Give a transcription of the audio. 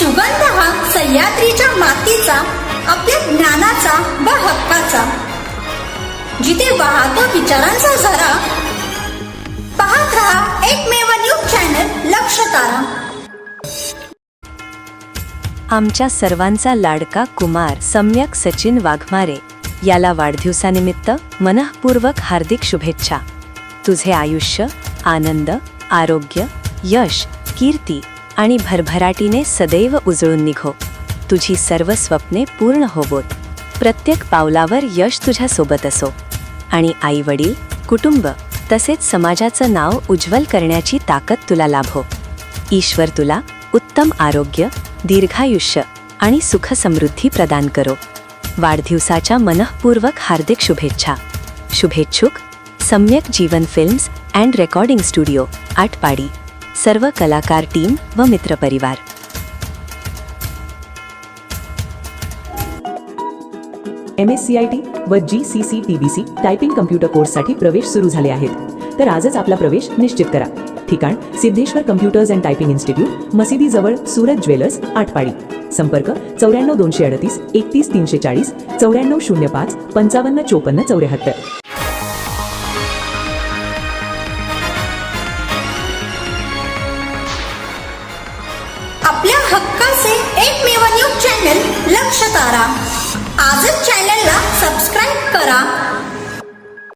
सुगंध हा सह्याद्रीच्या मातीचा, आपल्या ज्ञानाचा व हक्काचा. जिथे वाहतो विचारांचा झरा. पाहत रहा एकमेव न्यूज चॅनल लक्ष तारा. आमच्या सर्वांचा लाडका कुमार सम्यक सचिन वाघमारे याला वाढदिवसानिमित्त मनःपूर्वक हार्दिक शुभेच्छा. तुझे आयुष्य आनंद, आरोग्य, यश, कीर्ती आणि भरभराटीने सदैव उजळून निघो. तुझी सर्व स्वप्ने पूर्ण होवोत. प्रत्येक पावलावर यश तुझ्या सोबत असो आणि आई वडील, कुटुंब तसेच समाजाचं नाव उज्ज्वल करण्याची ताकद तुला लाभो. ईश्वर तुला उत्तम आरोग्य, दीर्घायुष्य आणि सुख समृद्धी प्रदान करो. वाढदिवसाच्या मनःपूर्वक हार्दिक शुभेच्छा. शुभेच्छुक Samyak Jeevan films and recording studio, Atpadi. सर्व कलाकार टीम व मित्रपरिवार. MSCIT व GCC-TBC टायपिंग कम्प्युटर कोर्ससाठी प्रवेश सुरू झाले आहेत. तर आजच आपला प्रवेश निश्चित करा. ठिकाण Siddheshwar computers and typing institute, मशिदीजवळ, सूरज ज्वेलर्स, आटपाडी. संपर्क 94 238 31 340, 94 05 55 54 74. आपल्या हक्काचे एकमेव न्यूज चॅनल लक्ष तारा. आजच चॅनलला सबस्क्राईब करा